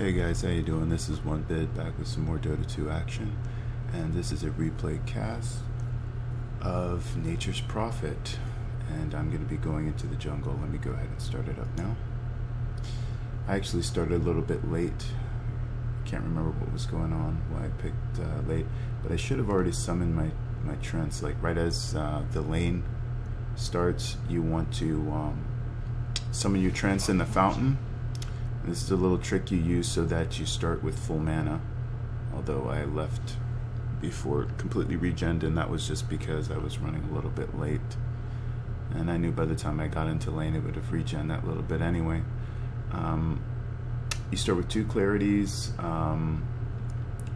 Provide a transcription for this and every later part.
Hey guys, how you doing? This is OneBit back with some more Dota 2 action, and this is a replay cast of Nature's Prophet, and I'm going to be going into the jungle. Let me go ahead and start it up now. I actually started a little bit late. Can't remember what was going on, why I picked late, but I should have already summoned my trance. Like right as the lane starts, you want to summon your trance in the fountain. This is a little trick you use so that you start with full mana, although I left before it completely regened, and that was just because I was running a little bit late, and I knew by the time I got into lane it would have regen that little bit anyway. You start with 2 clarities.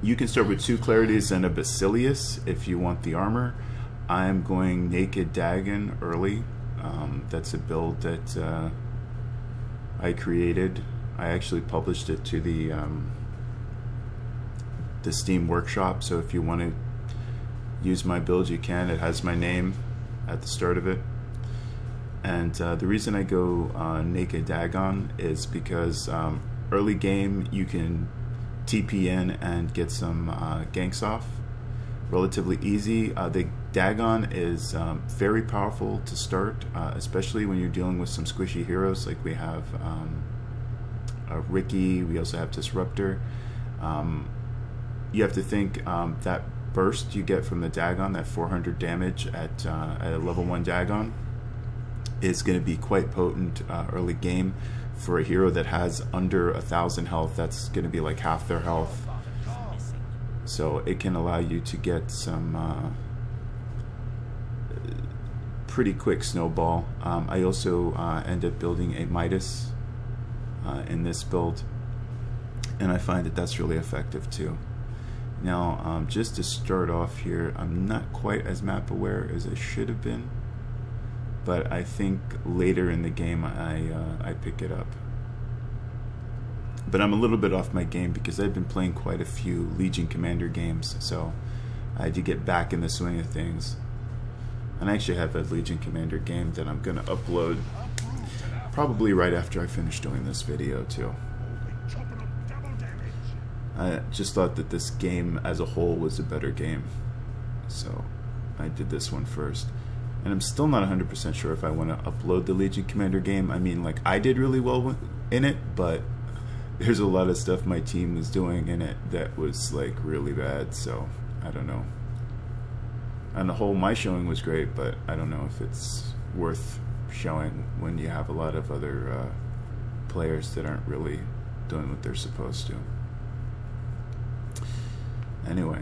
You can start with 2 clarities and a Basilius if you want the armor. I'm going Naked Dagon early. That's a build that I created. I actually published it to the Steam workshop, so if you want to use my build you can. It has my name at the start of it, and the reason I go Naked Dagon is because early game you can TP in and get some ganks off relatively easy. The Dagon is very powerful to start, especially when you're dealing with some squishy heroes like we have Ricky, we also have Disruptor. You have to think that burst you get from the Dagon, that 400 damage at a level 1 Dagon, is going to be quite potent early game. For a hero that has under 1,000 health, that's going to be like half their health. So it can allow you to get some pretty quick snowball. I also end up building a Midas in this build, and I find that that's really effective too. Now just to start off here, I'm not quite as map aware as I should have been, but I think later in the game I pick it up. But I'm a little bit off my game because I've been playing quite a few Legion Commander games, so I had to get back in the swing of things. And I actually have a Legion Commander game that I'm going to upload probably right after I finish doing this video too. I just thought that this game as a whole was a better game, so I did this one first. And I'm still not 100% sure if I want to upload the Legion Commander game. I mean, like, I did really well in it, but there's a lot of stuff my team was doing in it that was like really bad, so I don't know. On the whole, my showing was great, but I don't know if it's worth showing when you have a lot of other players that aren't really doing what they're supposed to. Anyway,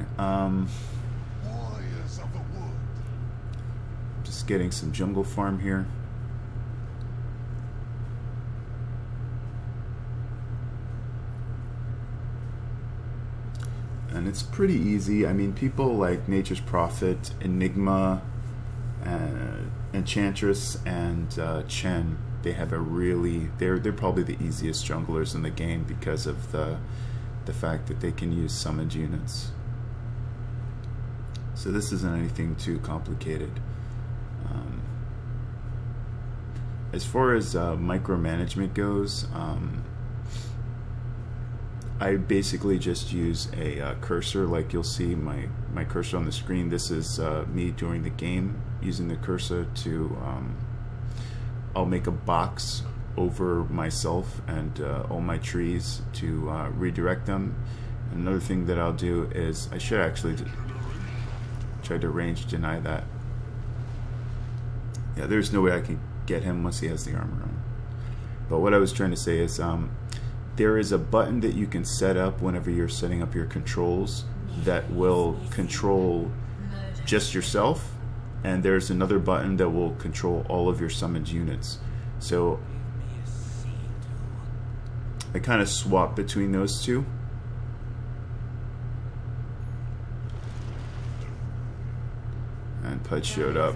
just getting some jungle farm here. And it's pretty easy. I mean, people like Nature's Prophet, Enigma, Enchantress, and Chen, they have a really, they're probably the easiest junglers in the game because of the fact that they can use summoned units. So this isn't anything too complicated. As far as micromanagement goes, I basically just use a cursor. Like you'll see my cursor on the screen. This is me during the game using the cursor to I'll make a box over myself and all my trees to redirect them. Another thing that I'll do is, I should actually try to range deny that. Yeah, there's no way I can get him once he has the armor on. But what I was trying to say is there is a button that you can set up whenever you're setting up your controls that will control just yourself, and there's another button that will control all of your summoned units. So I kind of swap between those two. And Pudge showed up.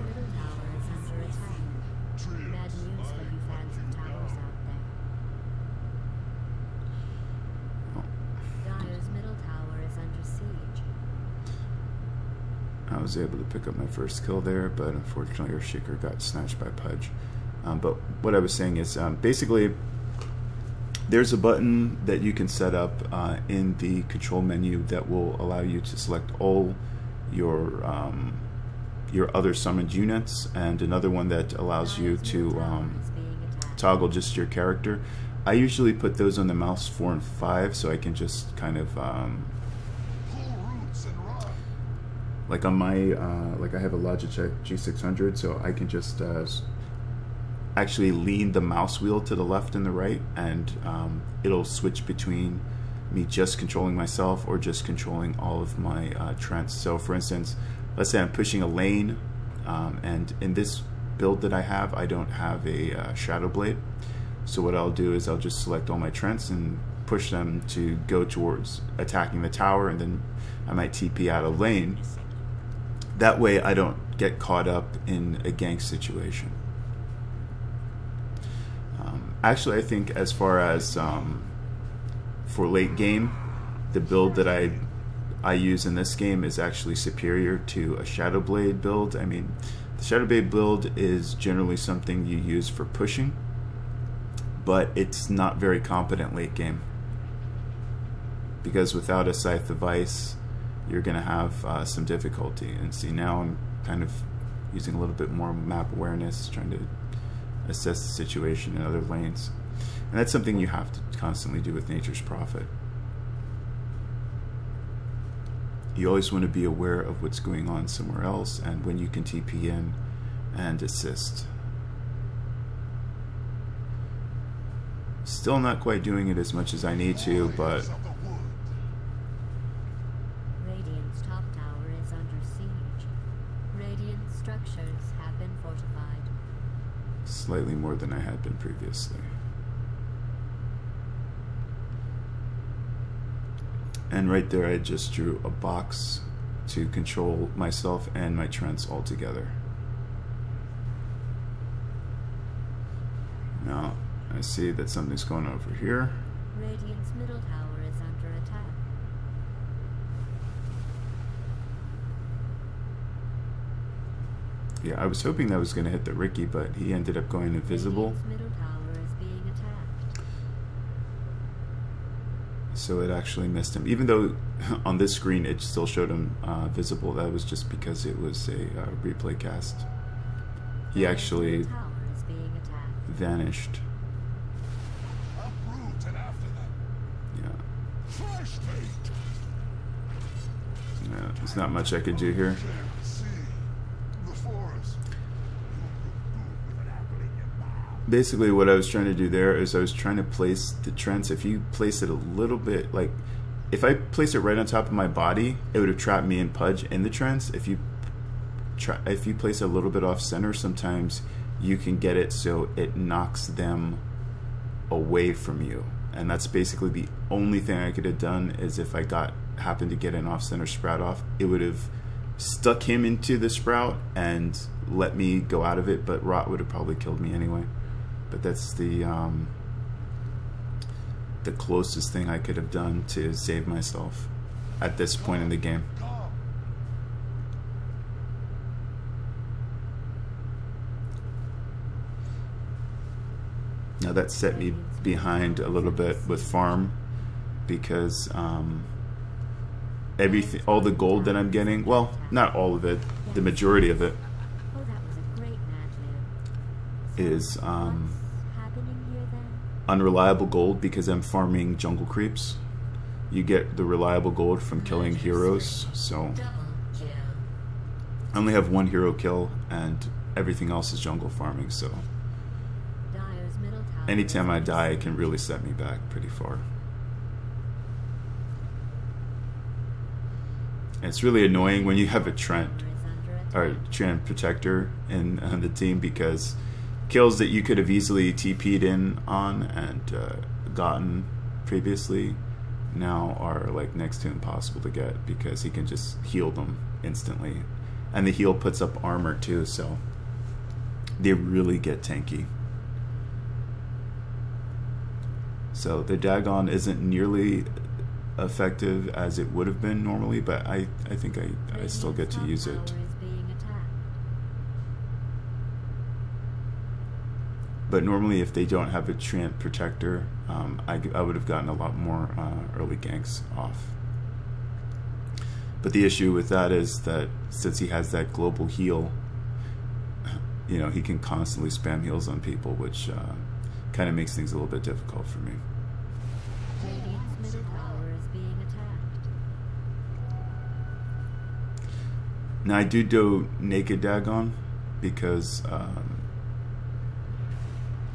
I was able to pick up my first kill there, but unfortunately our Shaker got snatched by Pudge. But what I was saying is basically There's a button that you can set up in the control menu that will allow you to select all your other summoned units, and another one that allows you to toggle just your character. I usually put those on the mouse 4 and 5 so I can just kind of like on my like I have a Logitech G600, so I can just actually lean the mouse wheel to the left and the right, and it'll switch between me just controlling myself or just controlling all of my trends. So for instance, let's say I'm pushing a lane, and in this build that I have, I don't have a shadow blade. So what I'll do is I'll just select all my trends and push them to go towards attacking the tower, and then I might TP out a lane. That way I don't get caught up in a gank situation. Actually, I think as far as for late game, the build that I use in this game is actually superior to a Shadow Blade build. I mean, the Shadow Blade build is generally something you use for pushing, but it's not very competent late game, because without a Scythe device, you're going to have some difficulty. And see, now I'm kind of using a little bit more map awareness, trying to assess the situation in other lanes. And that's something you have to constantly do with Nature's Prophet. You always want to be aware of what's going on somewhere else, and when you can TP in and assist. Still not quite doing it as much as I need to, but Radiant's top tower is under siege. Radiant structures have been fortified. Slightly more than I had been previously. And right there I just drew a box to control myself and my trends all together. Now I see that something's going over here. Radiant's middle tower is under attack. Yeah, I was hoping that was going to hit the Ricky, but he ended up going invisible. Radiant's middle tower is being attacked. So it actually missed him. Even though on this screen it still showed him visible, that was just because it was a replay cast. He actually vanished. Yeah, there's not much I could do here. Basically what I was trying to do there is I was trying to place the trends. If you place it a little bit, like if I place it right on top of my body, it would have trapped me in Pudge in the trends. If you place it a little bit off center, sometimes you can get it so it knocks them away from you. And that's basically the only thing I could have done, is if I happened to get an off center sprout off, it would have stuck him into the sprout and let me go out of it, but Rot would have probably killed me anyway. But that's the closest thing I could have done to save myself at this point in the game. Now that set me behind a little bit with farm, because everything, all the gold that I'm getting, well, not all of it, the majority of it is unreliable gold, because I'm farming jungle creeps. You get the reliable gold from killing heroes, so I only have one hero kill and everything else is jungle farming, so anytime I die it can really set me back pretty far. And it's really annoying when you have a Trent or Trent Protector in the team, because kills that you could have easily TP'd in on and gotten previously now are like next to impossible to get, because he can just heal them instantly, and the heal puts up armor too, so they really get tanky. So the Dagon isn't nearly effective as it would have been normally, but I think I still get to use it. But normally if they don't have a treant protector, I would have gotten a lot more early ganks off. But the issue with that is that since he has that global heal, you know, he can constantly spam heals on people, which kind of makes things a little bit difficult for me. Radiant's middle tower is being attacked. Now I do naked dagon because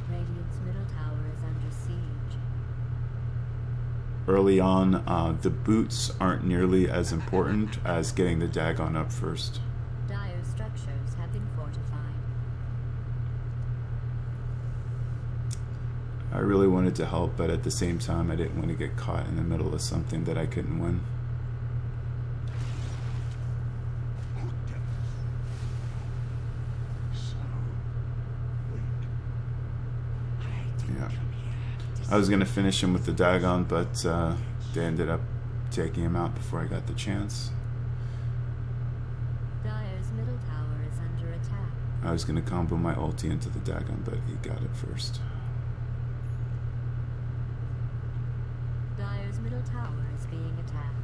Radiant's middle tower is under siege. early on the boots aren't nearly as important as getting the dagon up first. Dire structures have been fortified. I really wanted to help, but at the same time I didn't want to get caught in the middle of something that I couldn't win. Yeah, I was gonna finish him with the dagon, but they ended up taking him out before I got the chance. Dire's middle tower is under attack. I was gonna combo my ulti into the dagon, but he got it first. Dire's middle tower is being attacked.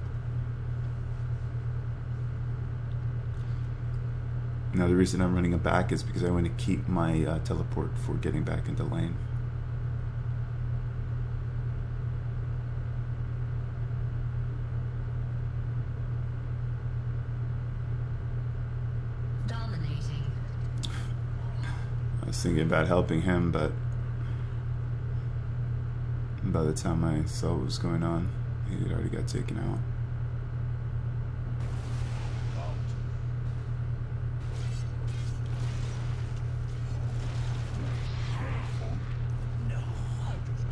Now the reason I'm running him back is because I want to keep my teleport for getting back into lane. Dominating. I was thinking about helping him, but by the time I saw what was going on, he had already got taken out.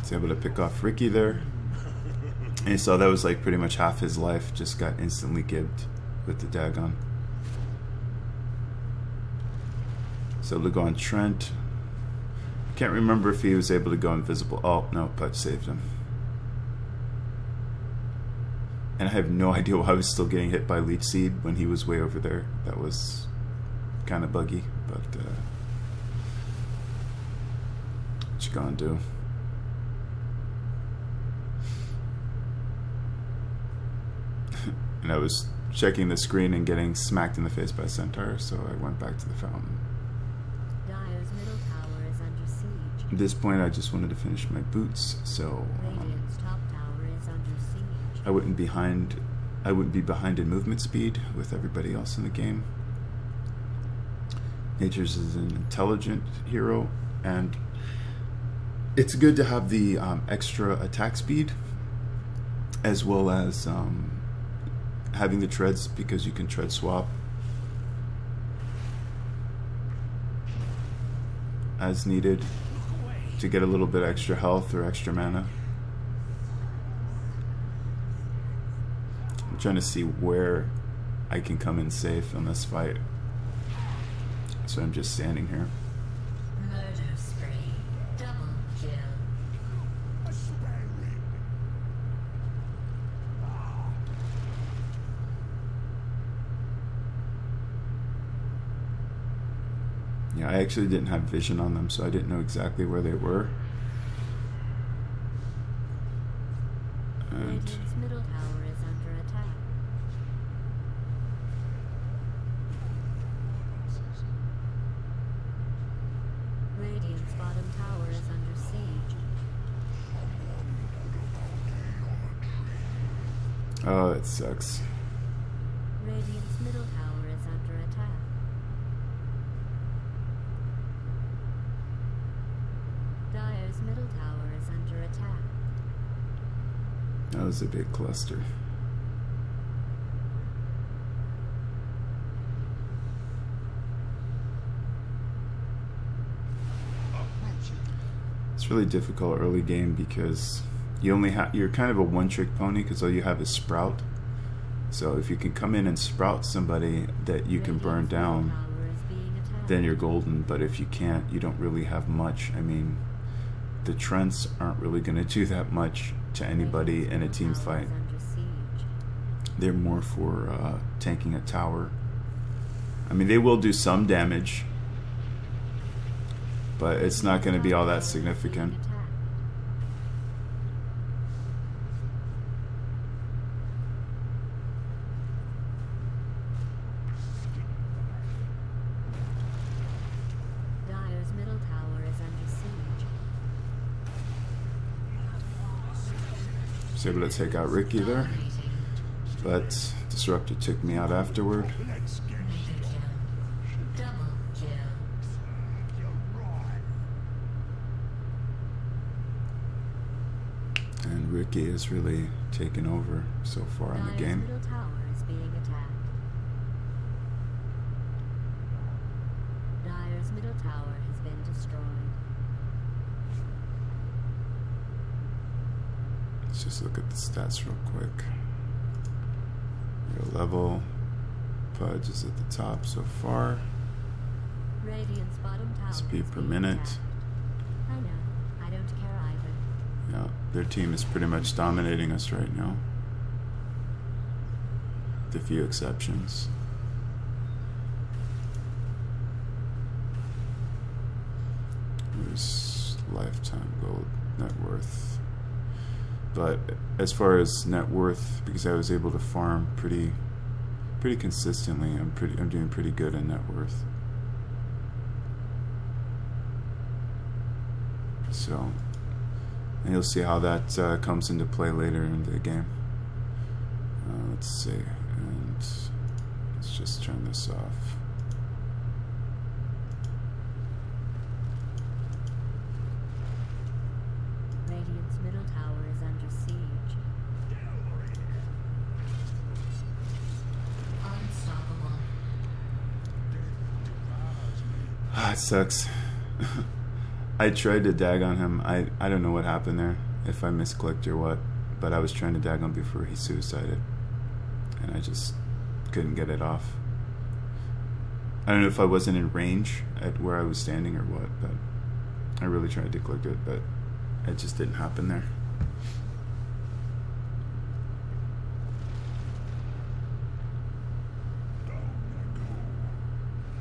Was able to pick off Ricky there. And you saw that was like pretty much half his life just got instantly gibbed with the dagon. So to go on Trent. Can't remember if he was able to go invisible. Oh, no, but saved him. And I have no idea why I was still getting hit by Leech Seed when he was way over there. That was kind of buggy, but what you gonna do? And I was checking the screen and getting smacked in the face by Centaur, so I went back to the fountain. Dire's middle tower is under siege. At this point, I just wanted to finish my boots, so Radiant's top tower is under siege. I wouldn't be behind in movement speed with everybody else in the game. Nature's is an intelligent hero, and it's good to have the extra attack speed, as well as having the treads, because you can tread swap as needed to get a little bit extra health or extra mana. I'm trying to see where I can come in safe in this fight, so I'm just standing here. Murder spree. Double kill. Yeah, I actually didn't have vision on them, so I didn't know exactly where they were. And Radiant's middle tower is under attack. Radiant's bottom tower is under siege. oh, it sucks. Radiant's middle tower is under attack. Dire's middle tower is under attack. That was a big cluster. It's really difficult early game because you're kind of a one-trick pony, because all you have is Sprout. So if you can come in and Sprout somebody that you can burn down, then you're golden. But if you can't, you don't really have much. I mean, the Trents aren't really going to do that much to anybody in a team fight. They're more for tanking a tower. I mean, they will do some damage, but it's not going to be all that significant. Dire's middle tower is under siege. I was able to take out Ricky there, but Disruptor took me out afterward. And Ricky has really taken over so far in the game. Dire's middle tower is being attacked. Dire's middle tower has been destroyed. Let's just look at the stats real quick. Your level, Pudge is at the top so far. Radiant's bottom tower Speed is per being minute. attacked. I know. I don't care either. Yeah, their team is pretty much dominating us right now. With a few exceptions. There's lifetime gold net worth. But as far as net worth, because I was able to farm pretty consistently, I'm doing pretty good in net worth. So, and you'll see how that comes into play later in the game. Let's see, and let's just turn this off. Radiant's middle tower is under siege. Unstoppable. It sucks. I tried to dag on him. I don't know what happened there, if I misclicked or what, but I was trying to dag on before he suicided, and I just couldn't get it off. I don't know if I wasn't in range at where I was standing or what, but I really tried to click it, but it just didn't happen there.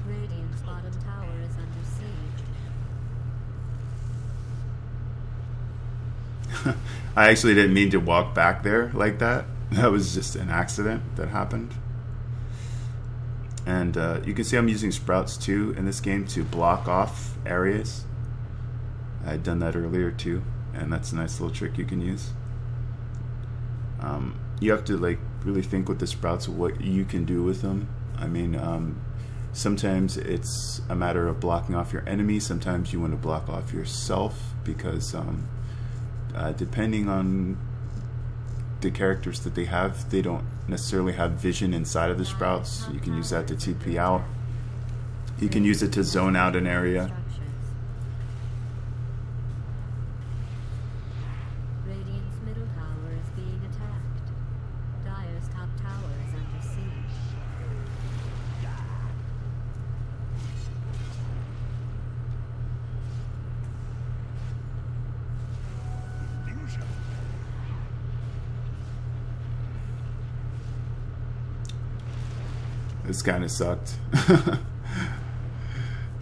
Radiant's bottom tower is under siege. I actually didn't mean to walk back there like that. That was just an accident that happened. And you can see I'm using sprouts too in this game to block off areas. I had done that earlier too, and that's a nice little trick you can use. You have to like really think with the sprouts what you can do with them. I mean, sometimes it's a matter of blocking off your enemy. Sometimes you want to block off yourself because depending on the characters that they have, they don't necessarily have vision inside of the sprouts. You can use that to TP out. You can use it to zone out an area. Radiant's middle tower is being attacked. Dire's top tower is under siege. This kind of sucked.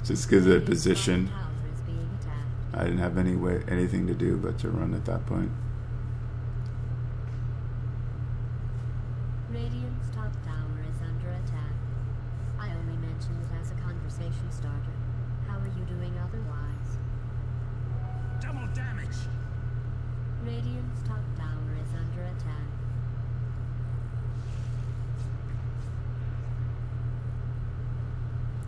Just because of the position. Tower is being attacked. I didn't have anything to do but to run at that point. Radiant's top tower is under attack. I only mentioned it as a conversation starter. How are you doing otherwise? Double damage! Radiant's top tower is under attack.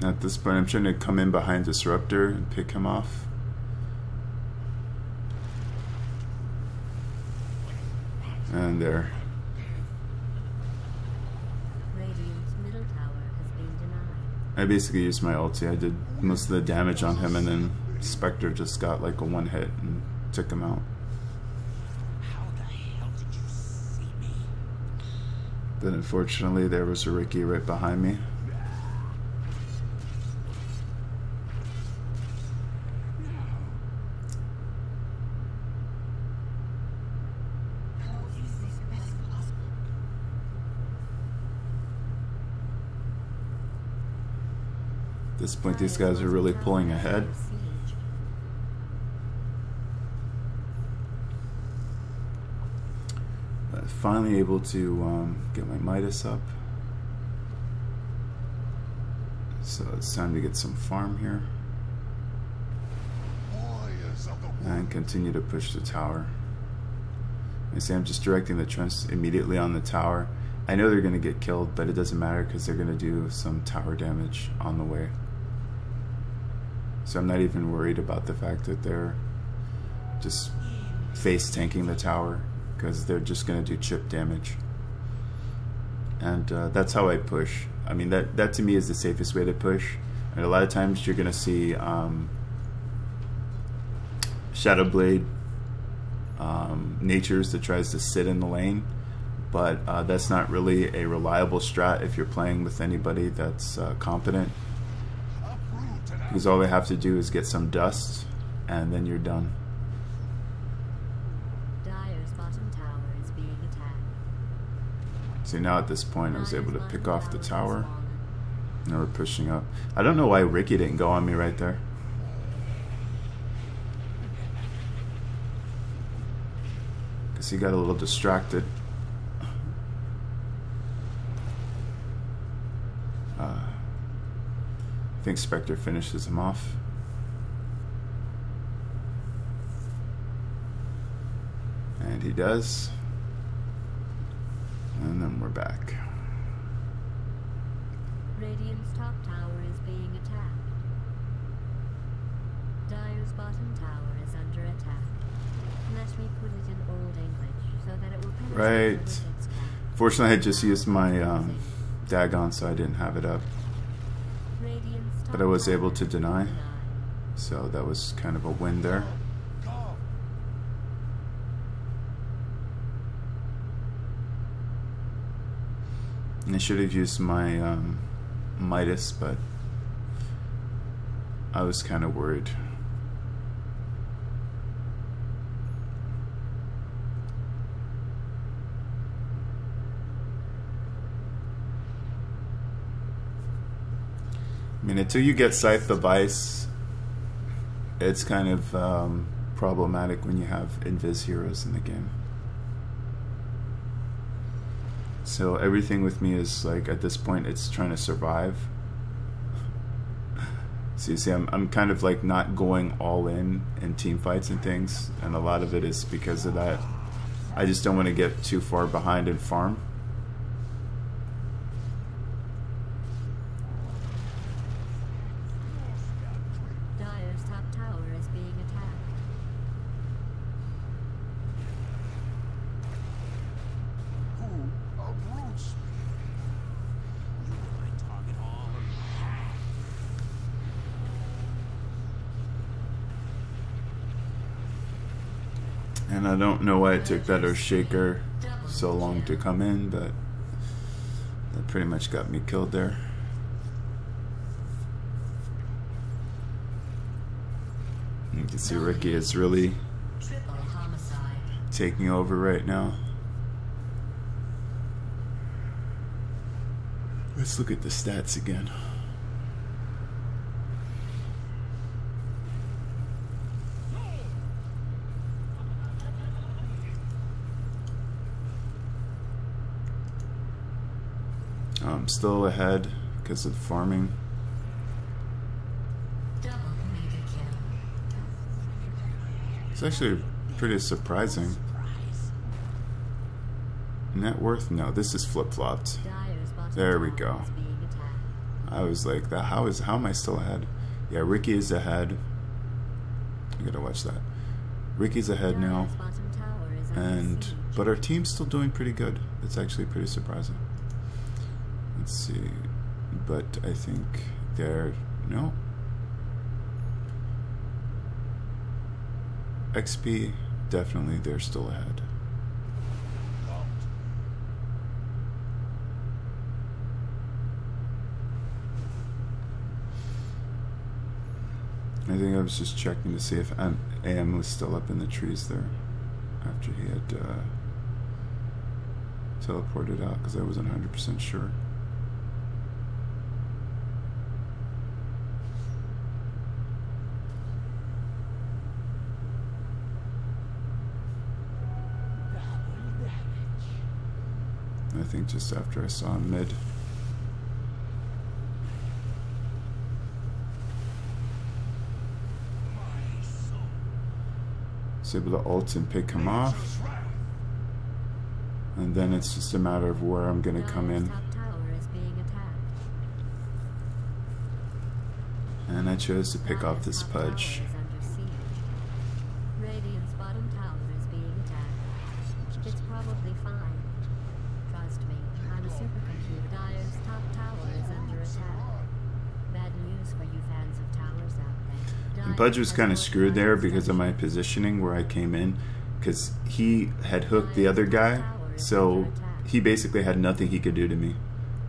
At this point, I'm trying to come in behind Disruptor and pick him off. And there. Radiant's middle tower has been denied. I basically used my ulti. I did most of the damage on him, and then Spectre just got like a one hit and took him out. How the hell did you see me? But unfortunately, there was a Ricky right behind me. At this point, these guys are really pulling ahead. Siege. Finally able to get my menace up. So it's time to get some farm here. And continue to push the tower. You see, I'm just directing the trunks immediately on the tower. I know they're going to get killed, but it doesn't matter because they're going to do some tower damage on the way. So I'm not even worried about the fact that they're just face tanking the tower, because they're just going to do chip damage. And that's how I push. I mean, that to me is the safest way to push. And a lot of times you're going to see Shadow Blade natures that tries to sit in the lane, but that's not really a reliable strat if you're playing with anybody that's competent, because all they have to do is get some dust and then you're done. Dire's bottom tower is being attacked. See, now at this point I was able to pick off the tower. Now we're pushing up. I don't know why Ricky didn't go on me right there. Because he got a little distracted. I think Spectre finishes him off. And he does. And then we're back. Radiant's top tower is being attacked. Dire's bottom tower is under attack. Let me put it in Old English so that it will penetrate Right. the wizard's camp. Fortunately, I just used my Dagon, so I didn't have it up. Radiant's top But I was tower able to is deny. denied. So that was kind of a win there. And I should have used my Midas, but I was kind of worried. I mean, until you get Scythe the Vice, it's kind of problematic when you have invis heroes in the game. So everything with me is like, at this point, it's trying to survive. So you see, I'm kind of like not going all in team fights and things, and a lot of it is because of that. I just don't want to get too far behind and farm. Dire's top tower is being attacked. And I don't know why it took that Earthshaker so long to come in, but that pretty much got me killed there. You can see Ricky is really Triple homicide. taking over right now. Let's look at the stats again. I'm still ahead because of farming. Double mega kill. It's actually pretty surprising. Net worth? No, this is flip-flopped. Dire's bottom There we tower go. is being attacked. I was like, how am I still ahead? Yeah, Ricky is ahead. You gotta watch that. Ricky's ahead now, Dire's bottom tower is under and siege. but our team's still doing pretty good. It's actually pretty surprising. Let's see, but I think no. XP, definitely they're still ahead. I think I was just checking to see if AM was still up in the trees there after he had teleported out, because I wasn't 100% sure. I think just after I saw him mid. Was able to ult and pick him off. And then it's just a matter of where I'm going to come in. And I chose to pick off this Pudge. Radiant's bottom tower is being attacked. It's probably fine. Trust me, I'm a supercomputer. Dire's top tower is under attack. Bad news for you fans of towers out there. And Pudge was kind of screwed there because of my positioning where I came in. Because he had hooked the other guy. So he basically had nothing he could do to me.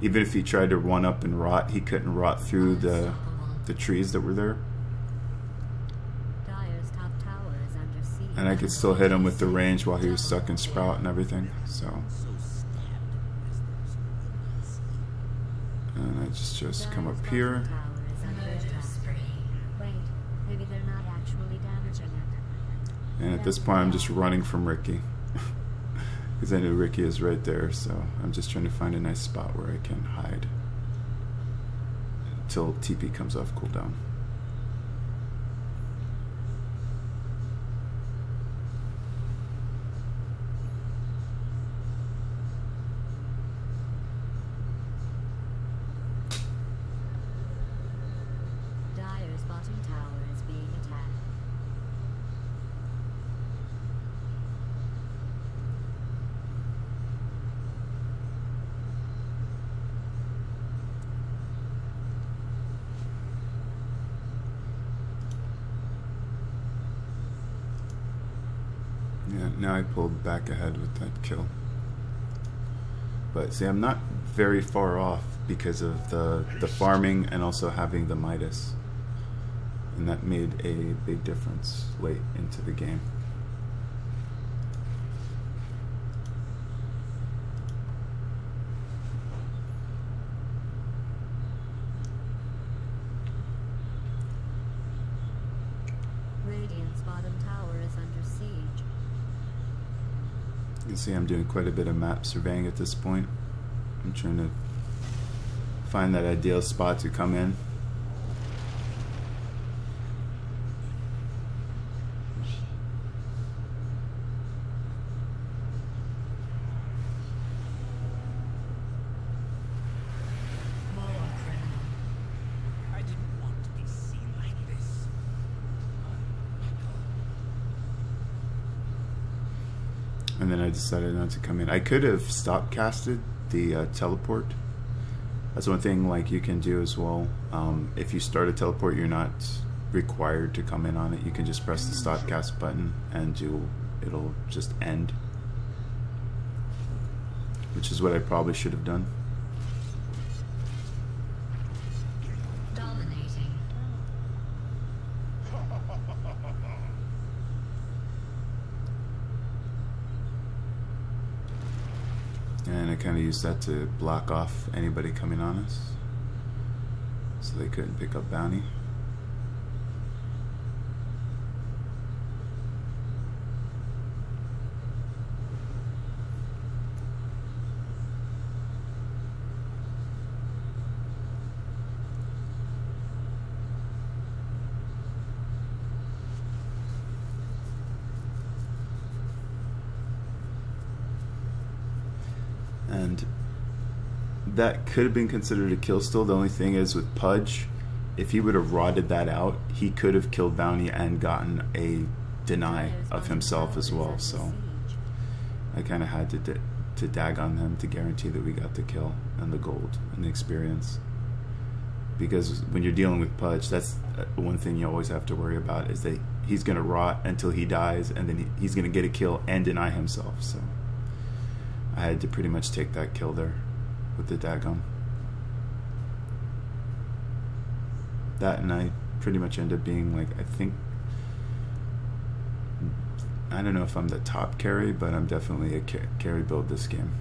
Even if he tried to run up and rot, he couldn't rot through the trees that were there. And I could still hit him with the range while he was stuck in Sprout and everything. So, and I just chose to come up here. And at this point I'm just running from Ricky. Because I know Ricky is right there, so I'm just trying to find a nice spot where I can hide until TP comes off cooldown. Dire's bottom tower is being attacked. Yeah, now I pulled back ahead with that kill. But see, I'm not very far off because of the farming and also having the Midas. And that made a big difference late into the game. Radiant's bottom tower is under siege. You can see I'm doing quite a bit of map surveying at this point. I'm trying to find that ideal spot to come in. I didn't want to be seen like this. And then I decided not to come in. I could have stop casted the teleport. That's one thing like you can do as well. If you start a teleport, you're not required to come in on it. You can just press the stop cast button and it'll just end. Which is what I probably should have done. Dominating. And I kind of used that to block off anybody coming on us, so they couldn't pick up bounty. And that could have been considered a kill still. The only thing is with Pudge, if he would have rotted that out, he could have killed bounty and gotten a deny of himself as well. So I kind of had to dag on them to guarantee that we got the kill and the gold and the experience. Because when you're dealing with Pudge, that's one thing you always have to worry about, is that he's going to rot until he dies, and then he's going to get a kill and deny himself. So I had to pretty much take that kill there with the dagon. That, and I pretty much end up being like, I don't know if I'm the top carry, but I'm definitely a carry build this game.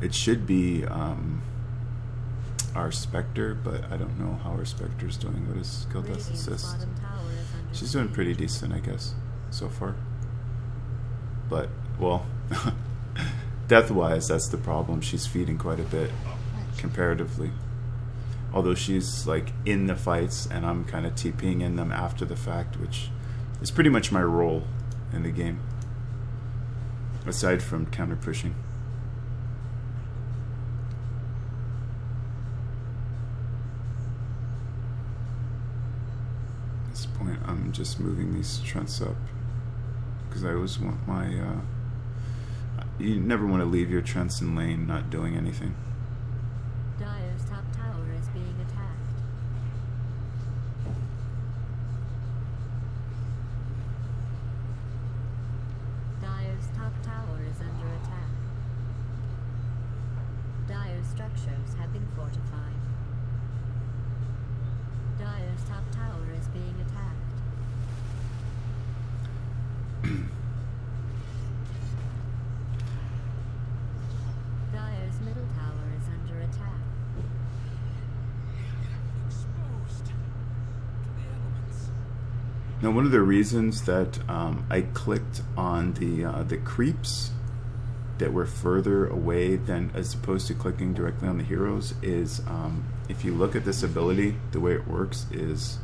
It should be our Spectre, but I don't know how our Spectre's doing. What is skill death assist? She's doing pretty decent, I guess, so far. But, well, Death-wise, that's the problem. She's feeding quite a bit, comparatively. Although she's like in the fights, and I'm kind of TPing in them after the fact, which is pretty much my role in the game, aside from counter pushing. At this point, I'm just moving these trunks up because I always want my. You never want to leave your trunks in lane not doing anything. Dire's top tower is being attacked. Dire's top tower is under attack. Dire's structures have been fortified. Dire's top tower is being attacked. Dire's middle tower is under attack. Exposed to the elements. Now, one of the reasons that I clicked on the creeps that were further away than as opposed to clicking directly on the heroes is if you look at this ability, the way it works is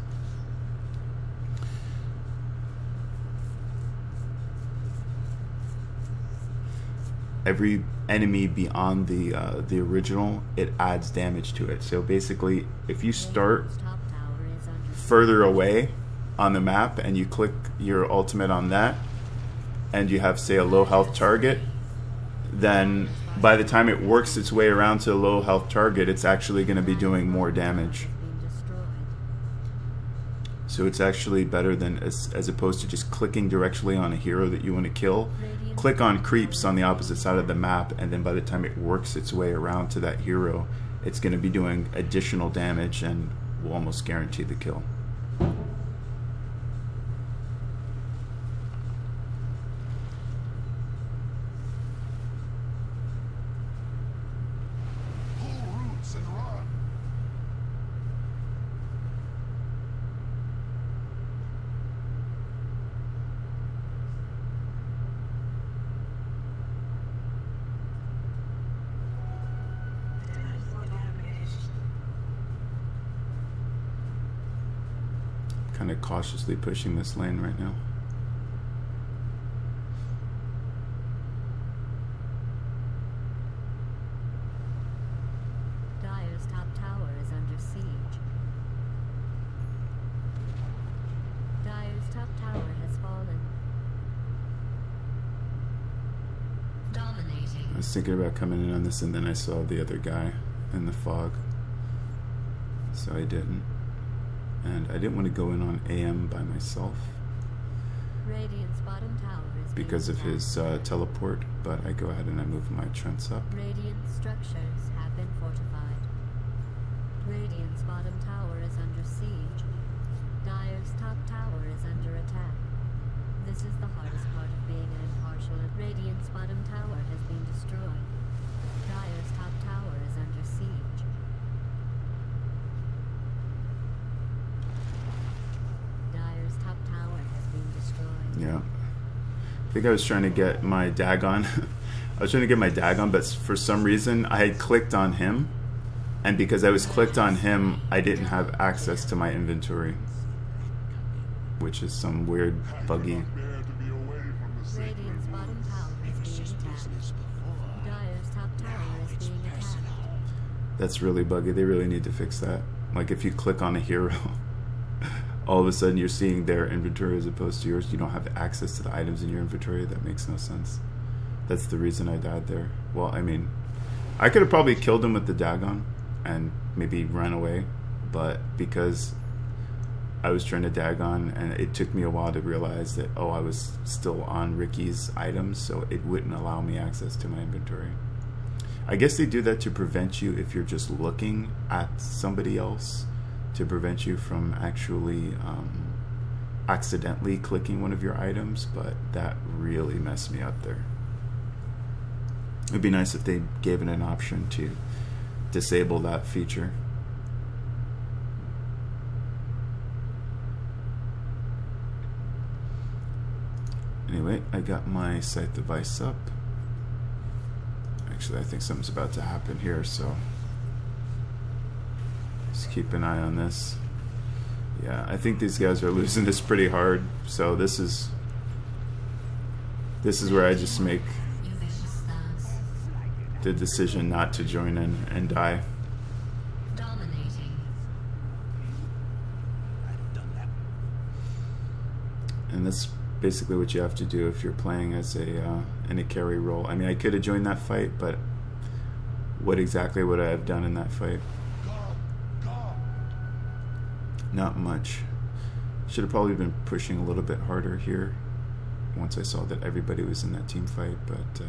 every enemy beyond the original, it adds damage to it. So basically, if you start Dire's top tower is under further away on the map and you click your ultimate on that and you have, say, a low health target, then by the time it works its way around to a low health target, it's actually going to be doing more damage. being destroyed. So it's actually better than as opposed to just clicking directly on a hero that you want to kill. Click on creeps on the opposite side of the map, and then by the time it works its way around to that hero, it's going to be doing additional damage and will almost guarantee the kill. Pull roots and run. Kind of cautiously pushing this lane right now. Dire's top tower is under siege. Dire's top tower has fallen. Dominating. I was thinking about coming in on this, and then I saw the other guy in the fog, so I didn't. And I didn't want to go in on AM by myself Radiant's bottom tower is being because of attacked. his teleport, but I go ahead and I move my trunks up. Radiant structures have been fortified. Radiant's bottom tower is under siege. Dire's top tower is under attack. This is the hardest part of being an impartial. Radiant's bottom tower has been destroyed. Dire's top tower is under siege. Dire's top tower has been destroyed. Yeah. I think I was trying to get my Dagon. I was trying to get my Dagon, but for some reason I had clicked on him. And because I was clicked on him, I didn't have access to my inventory. Which is some weird, buggy. Bear to be away from the sacred Radiant's bottom tower is It's being just attacked. business before. Dire's top tower Now is it's being attacked. personal. That's really buggy. They really need to fix that. Like if you click on a hero, all of a sudden you're seeing their inventory as opposed to yours. You don't have access to the items in your inventory. That makes no sense. That's the reason I died there. Well, I mean, I could have probably killed him with the Dagon and maybe ran away, but because I was trying to Dagon and it took me a while to realize that, oh, I was still on Ricky's items, so it wouldn't allow me access to my inventory. I guess they do that to prevent you, if you're just looking at somebody else, to prevent you from actually accidentally clicking one of your items, but that really messed me up there. It'd be nice if they gave it an option to disable that feature. Anyway, I got my Scythe device up. Actually, I think something's about to happen here, so just keep an eye on this. Yeah, I think these guys are losing this pretty hard, so this is where I just make the decision not to join in and die. Dominating. And that's basically what you have to do if you're playing as a in a carry role. I mean, I could have joined that fight, but what exactly would I have done in that fight? Not much. Should have probably been pushing a little bit harder here once I saw that everybody was in that team fight, but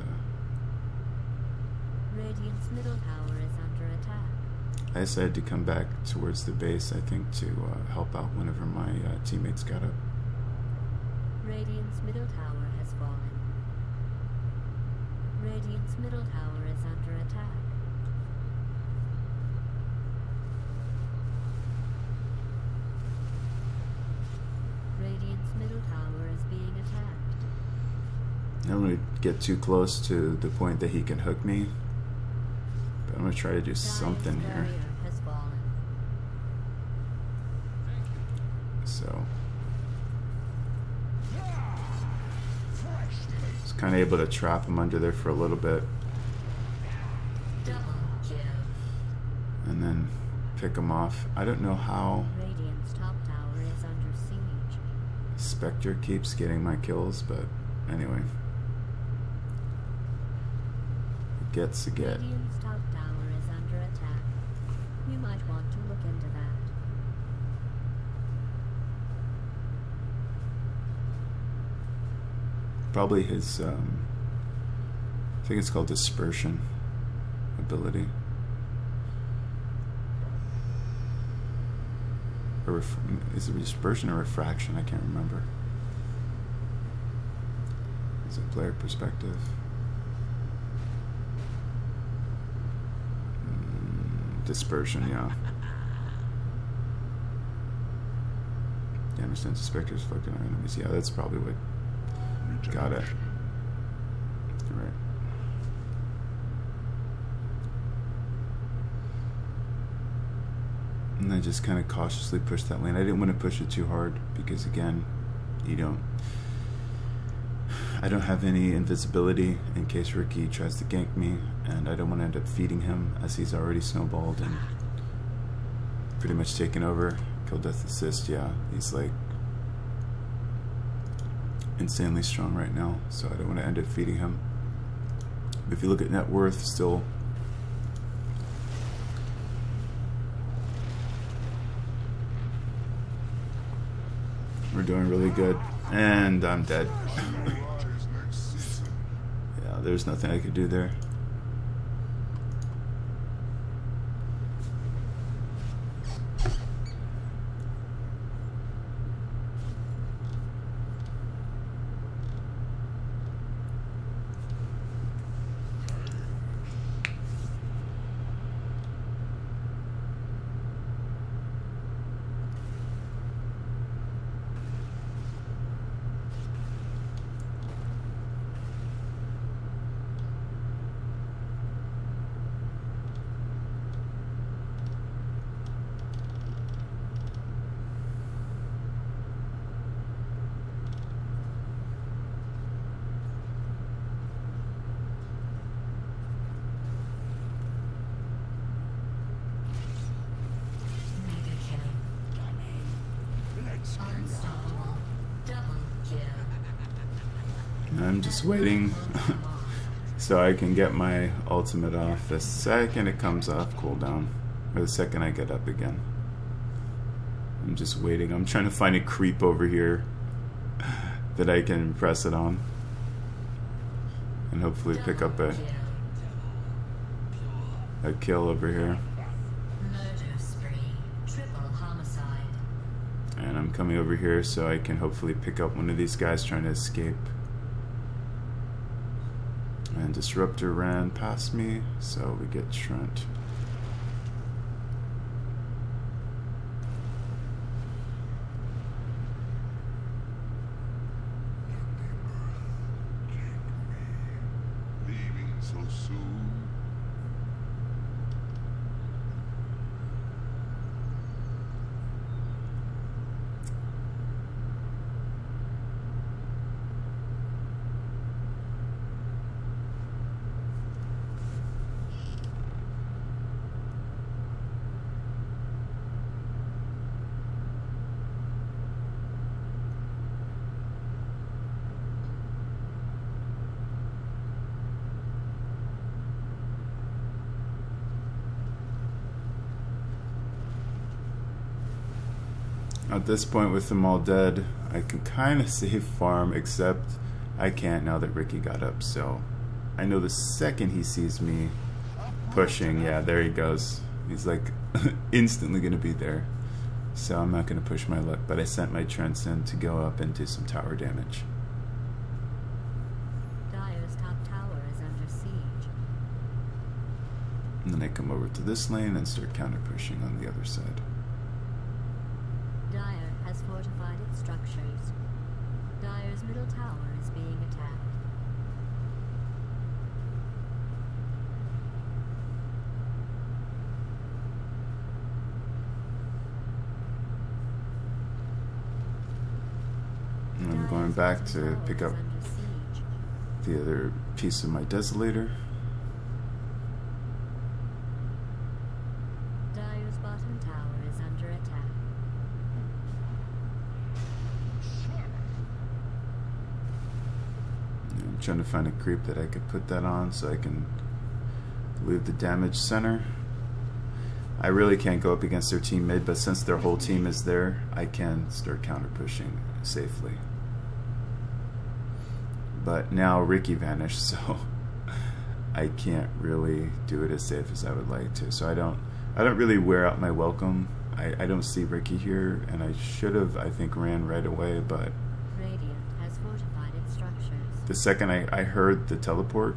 Radiant's middle tower is under attack. I decided to come back towards the base, I think, to help out whenever my teammates got up. Radiant's middle tower has fallen. Radiant's middle tower is under attack. Radiant's middle tower is being attacked. I don't want to get too close to the point that he can hook me, but I'm going to try to do something here. Barrier has fallen. So I was kind of able to trap him under there for a little bit Double kill. and then pick him off. I don't know how Radiant's top tower is under siege. Spectre keeps getting my kills, but anyway. It gets to get. Radiant's top tower is under attack. You might want to look into that. Probably his, I think it's called dispersion ability. Or is it dispersion or refraction? I can't remember. Is it player perspective? Dispersion, yeah. Understands the specters reflected on enemies. Yeah, that's probably what got it. Right. And I just kind of cautiously pushed that lane. I didn't want to push it too hard because, again, I don't have any invisibility in case Ricky tries to gank me, and I don't want to end up feeding him as he's already snowballed and pretty much taken over. Kill, death, assist, yeah, he's like insanely strong right now, so I don't want to end up feeding him. But if you look at net worth, still we're doing really good, and I'm dead. Yeah, there's nothing I could do there. I'm just waiting so I can get my ultimate off the second it comes off cooldown, or the second I get up again. I'm just waiting. I'm trying to find a creep over here that I can press it on and hopefully pick up a kill over here. Murder spree. Triple homicide. And I'm coming over here so I can hopefully pick up one of these guys trying to escape. And Disruptor ran past me, so we get Trent. Leaving so soon. At this point, with them all dead, I can kind of save farm, except I can't now that Ricky got up. So I know the second he sees me pushing, yeah, there he goes. He's like instantly going to be there. So I'm not going to push my luck, but I sent my Trents in to go up and do some tower damage. Dire's top tower is under siege. And then I come over to this lane and start counter pushing on the other side. Dire has fortified its structures. Dire's middle tower is being attacked. And I'm going back to pick up Under siege. the other piece of my desolator. Dire's bottom tower is under attack. I'm trying to find a creep that I could put that on so I can leave the damage center. I really can't go up against their team mid, but since their whole team is there, I can start counter pushing safely. But now Ricky vanished, so I can't really do it as safe as I would like to. So I don't really wear out my welcome. I don't see Ricky here, and I should have, I think, ran right away, but Radiant has fortified its structures. the second I heard the teleport,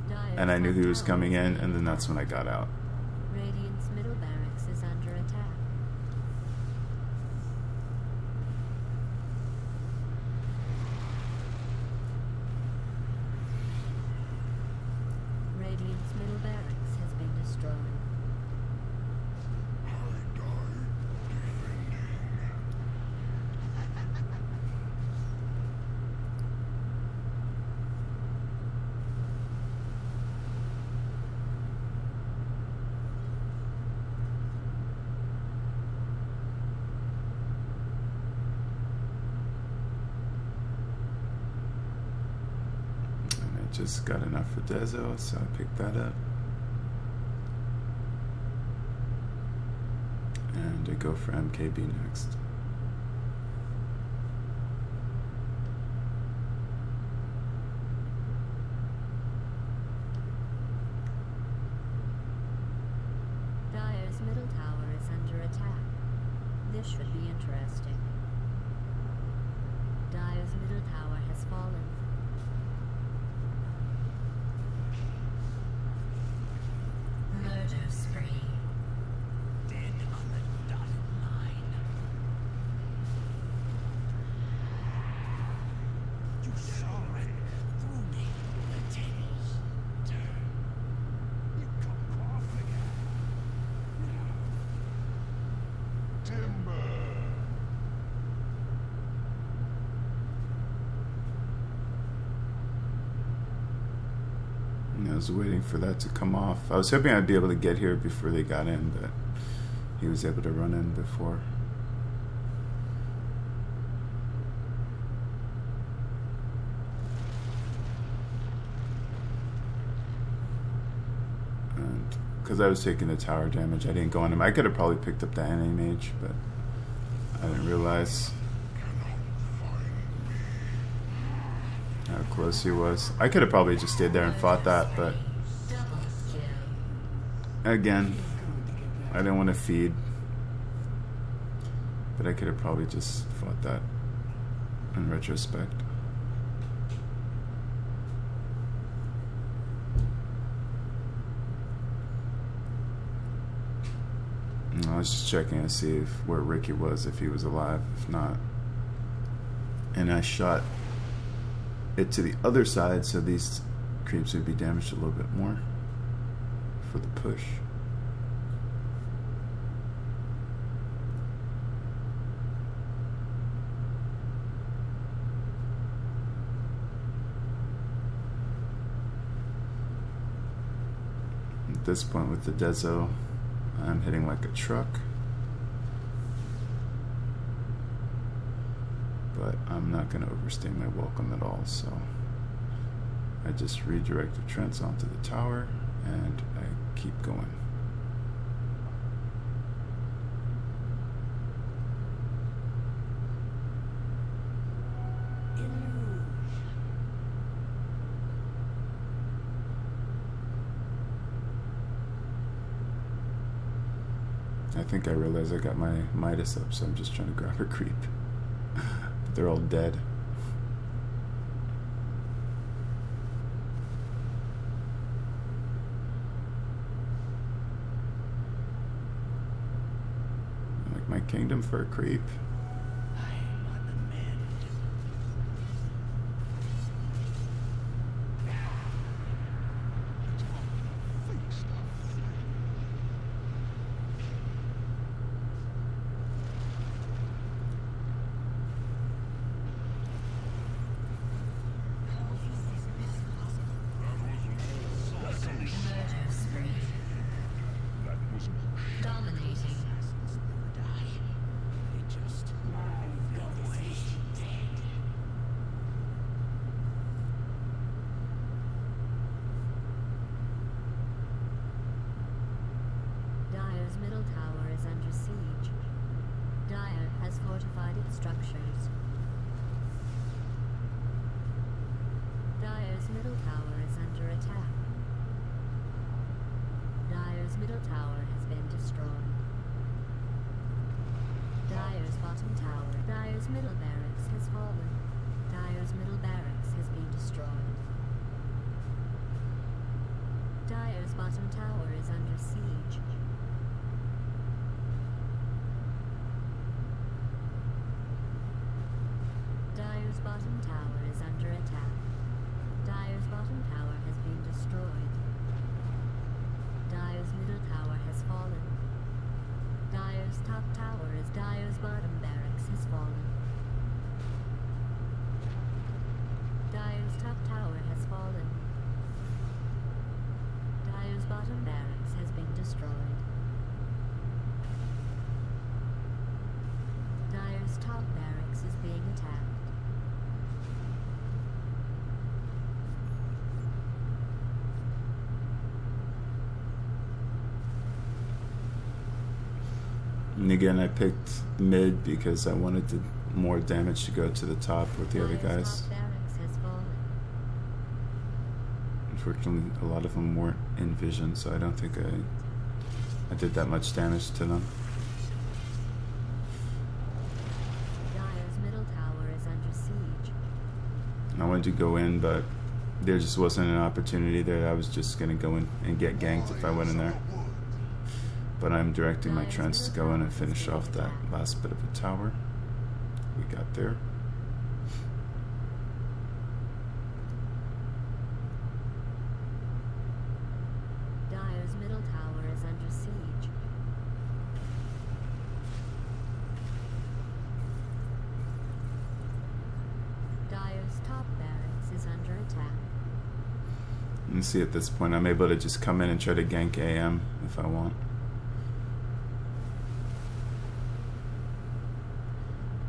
Dire's and I knew top he was tower coming is in, being and then that's when I got out. Radiant's middle barracks is under attack. Radiant's middle barracks has been destroyed. I died defending. And I just got enough for Deso, so I picked that up. And I go for MKB next. Dire's middle tower is under attack. This should be interesting. Dire's middle tower has fallen. Murder spree. Dead on the dotted line. You saw it through me, attains. You come coughing. Timber. And I was waiting for that to come off. I was hoping I'd be able to get here before they got in, but he was able to run in before. And because I was taking the tower damage, I didn't go on him. I could have probably picked up the NA mage, but I didn't realize how close he was. I could have probably just stayed there and fought that, but again, I didn't want to feed. But I could have probably just fought that in retrospect. And I was just checking to see where Ricky was, if he was alive, if not. And I shot it to the other side, so these creeps would be damaged a little bit more for the push. At this point with the Deso, I'm hitting like a truck. But I'm not going to overstay my welcome at all, so I just redirect the Trents onto the tower and I keep going. I think I realized I got my Midas up, so I'm just trying to grab a creep. But they're all dead. I like my kingdom for a creep. I'm on the mend. Fake stuff. Murder spree. That was bullshit. Dominating. Die. They just go away dead. Dire's middle tower is under siege. Dire has fortified its structures. Dire's middle tower is under attack. Dire's middle tower has been destroyed. Dire's bottom tower. Dire's middle barracks has fallen. Dire's middle barracks has been destroyed. Dire's bottom tower is under siege. Dire's bottom tower is under attack. Dire's bottom tower has been destroyed. Dire's middle tower has fallen. Dire's top tower is Dire's bottom barracks has fallen. Dire's top tower has fallen. Dire's bottom barracks has been destroyed. Dire's top barracks is being attacked. And again, I picked mid because I wanted more damage to go to the top with the other Dire's guys. top barracks has fallen. Unfortunately, a lot of them weren't in vision, so I don't think I did that much damage to them. Dire's middle tower is under siege. I wanted to go in, but there just wasn't an opportunity there. I was just going to go in and get ganked if I went in there. But I'm directing my trends to go in and finish off that last bit of a tower we got there. Dire's middle tower is under siege. Dire's top barracks is under attack. You see, at this point, I'm able to just come in and try to gank AM if I want.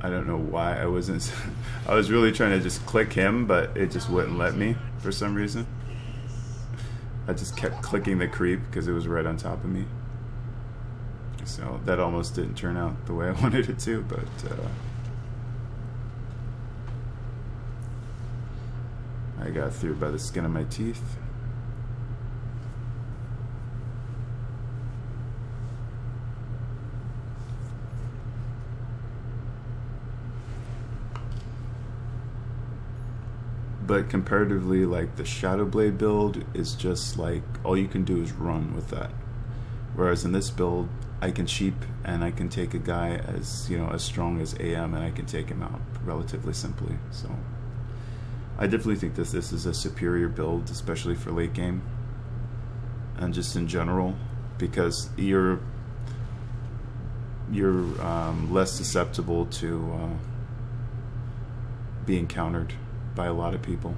I don't know why I wasn't. I was really trying to just click him, but it just wouldn't let me for some reason. I just kept clicking the creep because it was right on top of me. So that almost didn't turn out the way I wanted it to, but I got through by the skin of my teeth. But comparatively, like, the Shadow Blade build is just like all you can do is run with that. Whereas in this build, I can sheep and I can take a guy as, you know, as strong as AM and I can take him out relatively simply. So I definitely think this is a superior build, especially for late game and just in general, because you're less susceptible to being countered by a lot of people.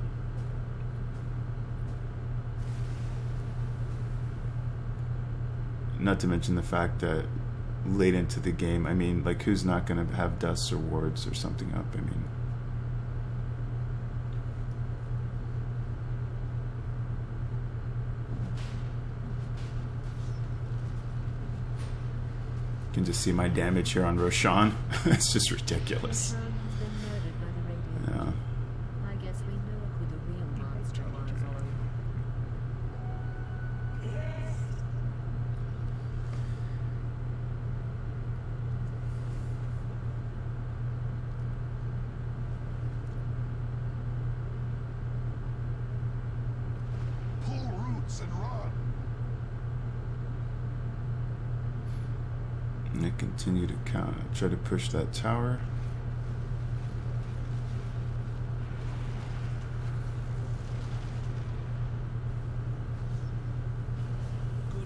Not to mention the fact that late into the game, I mean, like, who's not going to have dusts or wards or something up? I mean, you can just see my damage here on Roshan. It's just ridiculous. Throne has been murdered by the Radiant. Yeah. I guess we know who the real monster was. and run. And I continue to try to push that tower.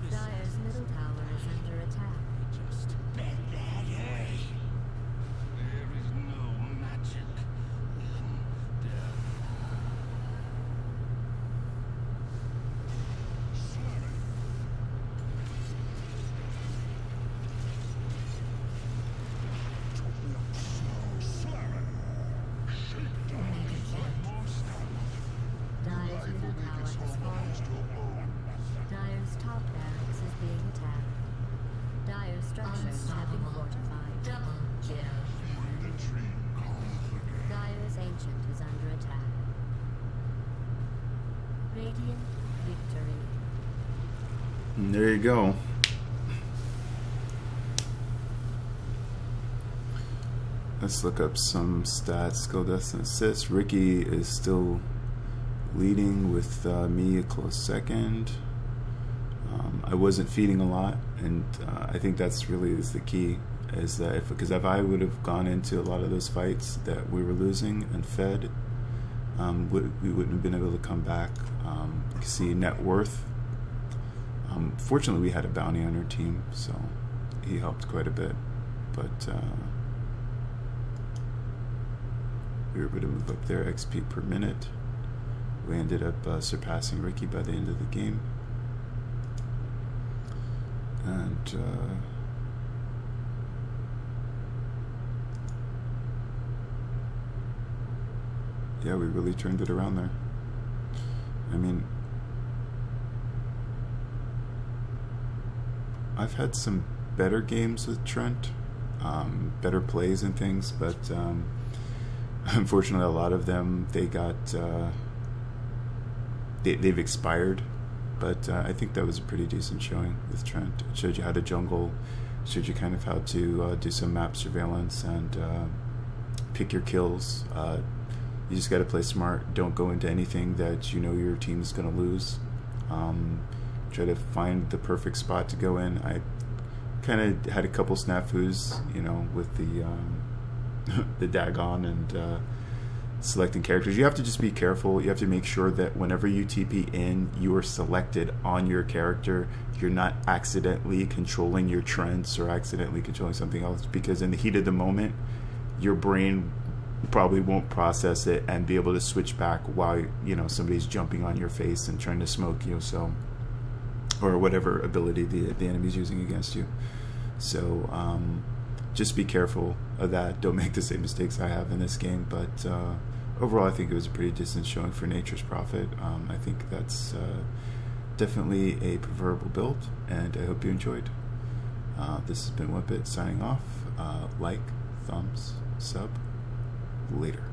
Dire's middle tower is under attack. Just bend that way. There is no magic in death. Slamming. Slamming. Shakedown. Dire's middle tower has fallen. Dire's top barracks is being attacked. Dire's structures have been fortified. Double kill. Dire's ancient is under attack. Radiant victory. And there you go. Let's look up some stats. Skill, deaths, and assists. Ricky is still leading with me a close second. I wasn't feeding a lot, and I think that's really is the key. Is that because if I would have gone into a lot of those fights that we were losing and fed, we wouldn't have been able to come back. You can see net worth. Fortunately, we had a bounty on our team, so he helped quite a bit. But we were able to move up there. XP per minute. We ended up surpassing Ricky by the end of the game. And yeah, we really turned it around there. I mean, I've had some better games with Trent, better plays and things, but unfortunately a lot of them, they got they've expired. But I think that was a pretty decent showing with Trent. It showed you how to jungle, showed you kind of how to do some map surveillance and pick your kills. You just got to play smart. Don't go into anything that you know your team's going to lose. Try to find the perfect spot to go in. I kind of had a couple snafus, you know, with the the Dagon and selecting characters. You have to just be careful. You have to make sure that whenever you TP in, you are selected on your character. You're not accidentally controlling your trends or accidentally controlling something else, because in the heat of the moment, your brain probably won't process it and be able to switch back while, you know, somebody's jumping on your face and trying to smoke you, so, or whatever ability the enemy's using against you. So just be careful of that. Don't make the same mistakes I have in this game. But overall, I think it was a pretty decent showing for Nature's Prophet. I think that's definitely a preferable build, and I hope you enjoyed. This has been Whippet signing off. Like, thumbs, sub, later.